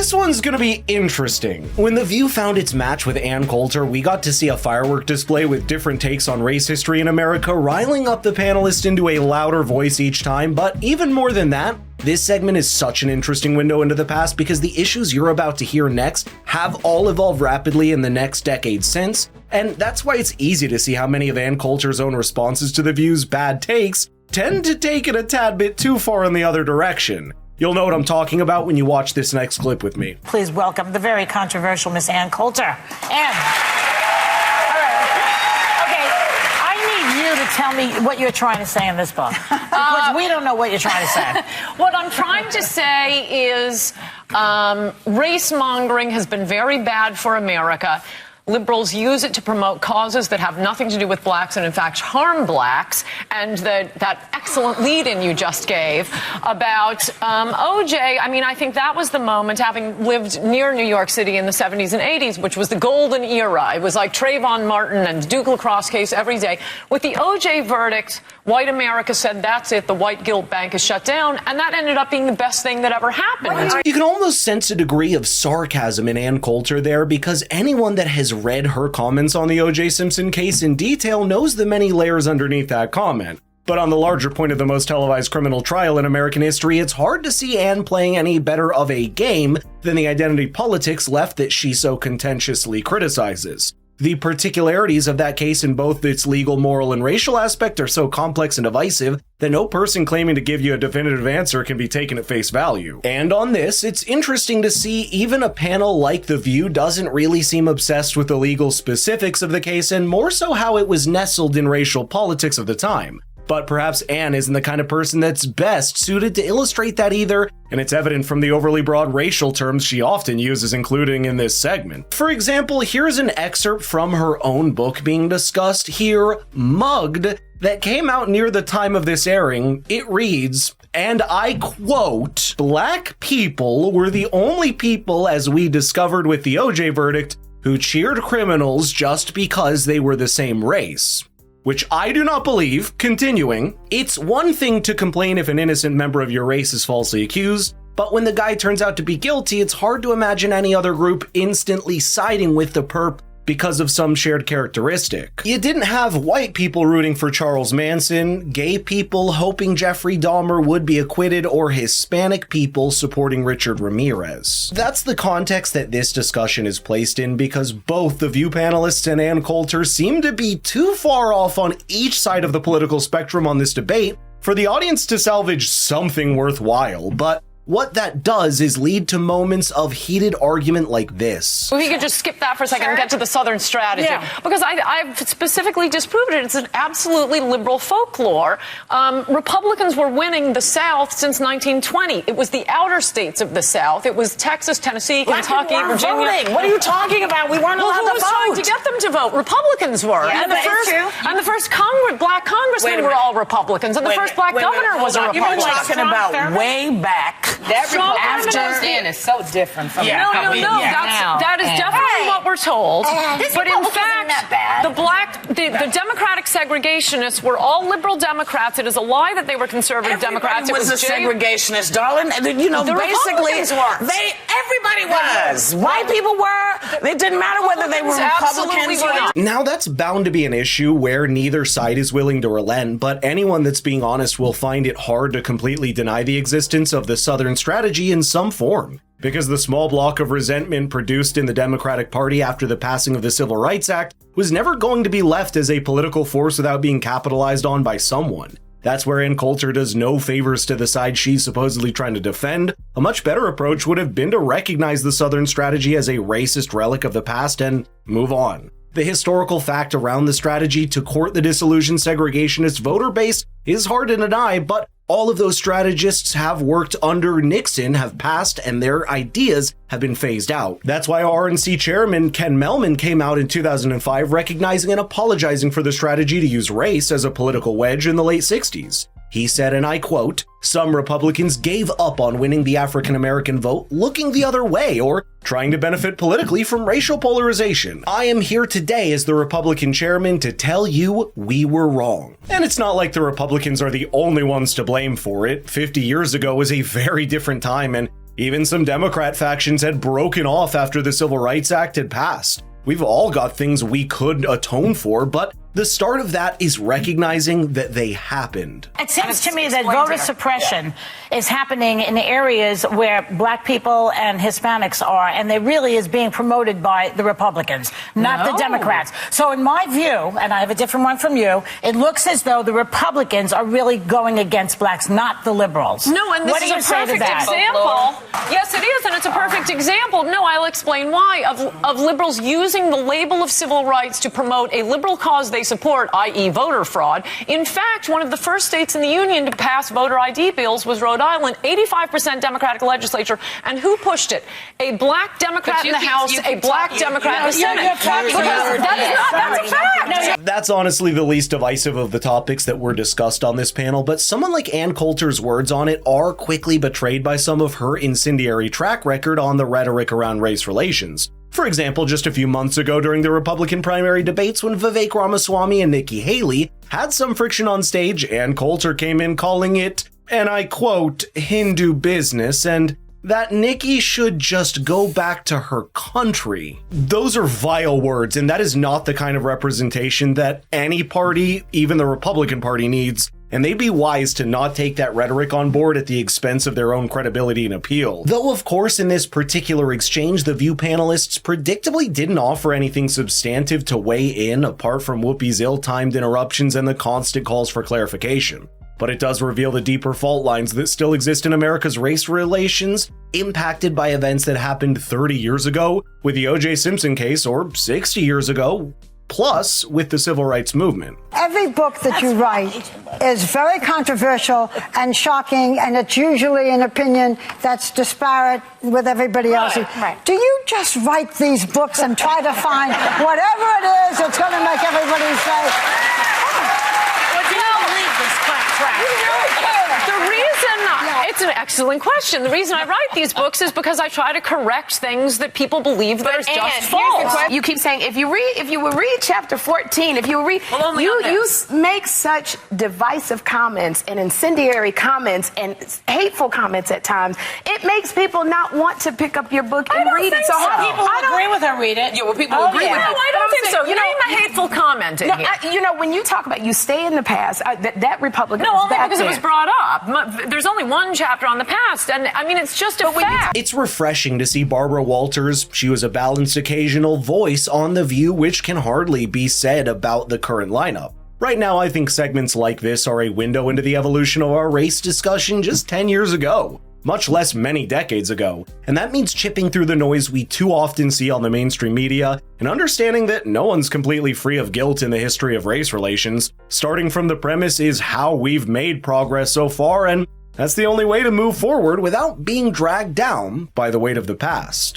This one's gonna be interesting. When The View found its match with Ann Coulter, we got to see a firework display with different takes on race history in America, riling up the panelists into a louder voice each time, but even more than that, this segment is such an interesting window into the past because the issues you're about to hear next have all evolved rapidly in the next decade since, and that's why it's easy to see how many of Ann Coulter's own responses to The View's bad takes tend to take it a tad bit too far in the other direction. You'll know what I'm talking about when you watch this next clip with me. Please welcome the very controversial Miss Ann Coulter. Ann. To tell me what you're trying to say in this book, because we don't know what you're trying to say. What I'm trying to say is race mongering has been very bad for America. Liberals use it to promote causes that have nothing to do with blacks and in fact harm blacks. And that excellent lead-in you just gave about OJ, I mean, I think that was the moment, having lived near New York City in the 70s and 80s, which was the golden era. It was like Trayvon Martin and Duke lacrosse case every day. With the OJ verdict, white America said, that's it, the white guilt bank is shut down. And that ended up being the best thing that ever happened. You can almost sense a degree of sarcasm in Ann Coulter there, because anyone that has read her comments on the O.J. Simpson case in detail knows the many layers underneath that comment. But on the larger point of the most televised criminal trial in American history, it's hard to see Ann playing any better of a game than the identity politics left that she so contentiously criticizes. The particularities of that case in both its legal, moral, and racial aspect are so complex and divisive that no person claiming to give you a definitive answer can be taken at face value. And on this, it's interesting to see even a panel like The View doesn't really seem obsessed with the legal specifics of the case, and more so how it was nestled in racial politics of the time. But perhaps Ann isn't the kind of person that's best suited to illustrate that either, and it's evident from the overly broad racial terms she often uses, including in this segment. For example, here's an excerpt from her own book being discussed here, Mugged, that came out near the time of this airing. It reads, and I quote, "Black people were the only people, as we discovered with the OJ verdict, who cheered criminals just because they were the same race." Which I do not believe. Continuing, it's one thing to complain if an innocent member of your race is falsely accused, but when the guy turns out to be guilty, it's hard to imagine any other group instantly siding with the perp because of some shared characteristic. You didn't have white people rooting for Charles Manson, gay people hoping Jeffrey Dahmer would be acquitted, or Hispanic people supporting Richard Ramirez. That's the context that this discussion is placed in, because both the View panelists and Ann Coulter seem to be too far off on each side of the political spectrum on this debate for the audience to salvage something worthwhile, but what that does is lead to moments of heated argument like this. If you could just skip that for a second and get to the Southern strategy. Yeah. Because I've specifically disproved it. It's an absolutely liberal folklore. Republicans were winning the South since 1920. It was the outer states of the South. It was Texas, Tennessee, Kentucky, Virginia. Voting. What are you talking about? We weren't allowed who to was vote. trying to get them to vote? Republicans were. Yeah, and the first black congressmen were all Republicans. And the first black governor was a Republican. You're talking about way back. That Republican after stand is so different from No. That is definitely what we're told. But in fact, the Democratic segregationists were all liberal Democrats. It is a lie that they were conservative Democrats. It was a segregationist, darling. You know, basically, everybody was. White people were. It didn't matter whether they were Republicans or not. Now that's bound to be an issue where neither side is willing to relent, but anyone that's being honest will find it hard to completely deny the existence of the Southern strategy in some form, because the small block of resentment produced in the Democratic Party after the passing of the Civil Rights Act was never going to be left as a political force without being capitalized on by someone. That's where Ann Coulter does no favors to the side she's supposedly trying to defend. A much better approach would have been to recognize the Southern strategy as a racist relic of the past and move on. The historical fact around the strategy to court the disillusioned segregationist voter base is hard to deny, but all of those strategists have worked under Nixon, have passed, and their ideas have been phased out. That's why RNC chairman Ken Mehlman came out in 2005 recognizing and apologizing for the strategy to use race as a political wedge in the late 60s. He said, and I quote, "Some Republicans gave up on winning the African American vote, looking the other way or trying to benefit politically from racial polarization. I am here today as the Republican chairman to tell you we were wrong." And it's not like the Republicans are the only ones to blame for it. 50 years ago was a very different time, and Even some Democrat factions had broken off after the Civil Rights Act had passed. We've all got things we could atone for, but the start of that is recognizing that they happened. It seems to me that voter suppression is happening in areas where black people and Hispanics are, and it really is being promoted by the Republicans, not the Democrats. So in my view, and I have a different one from you, it looks as though the Republicans are really going against blacks, not the liberals. No, and this is a perfect example. Yes, it is, and it's a perfect example. No, I'll explain why. Of liberals using the label of civil rights to promote a liberal cause they support, i.e. voter fraud. In fact, one of the first states in the union to pass voter ID bills was Rhode Island, 85% Democratic legislature. And who pushed it? A black Democrat in the House, a black Democrat in the Senate. That's a fact. That's honestly the least divisive of the topics that were discussed on this panel, but someone like Ann Coulter's words on it are quickly betrayed by some of her incendiary track record on the rhetoric around race relations. For example, just a few months ago during the Republican primary debates when Vivek Ramaswamy and Nikki Haley had some friction on stage, Ann Coulter came in calling it, and I quote, Hindu business, and that Nikki should just go back to her country. Those are vile words, and that is not the kind of representation that any party, even the Republican Party, needs. And they'd be wise to not take that rhetoric on board at the expense of their own credibility and appeal. Though, of course, in this particular exchange, the View panelists predictably didn't offer anything substantive to weigh in apart from Whoopi's ill-timed interruptions and the constant calls for clarification. But it does reveal the deeper fault lines that still exist in America's race relations, impacted by events that happened 30 years ago with the O.J. Simpson case, or 60 years ago, plus with the civil rights movement. Every book that you write is very controversial and shocking, and it's usually an opinion that's disparate with everybody else's. Right. Do you just write these books and try to find whatever it is that's going to make everybody say, Well, do you believe this crap? It's an excellent question. The reason I write these books is because I try to correct things that people believe that are just false. You keep saying if you would read chapter 14, if you would read, you make such divisive comments and incendiary comments and hateful comments at times. It makes people not want to pick up your book and read it. So people who agree with her read it. Yeah, well, people agree with it. No, I don't think so. You name a hateful comment in here. When you talk about you stay in the past, that Republican. No, only because it was brought up. There's only one chapter on the past, and I mean, it's just a fact. It's refreshing to see Barbara Walters. She was a balanced occasional voice on The View, which can hardly be said about the current lineup. Right now, I think segments like this are a window into the evolution of our race discussion just 10 years ago, much less many decades ago, and that means chipping through the noise we too often see on the mainstream media and understanding that no one's completely free of guilt in the history of race relations. Starting from the premise is how we've made progress so far, and that's the only way to move forward without being dragged down by the weight of the past.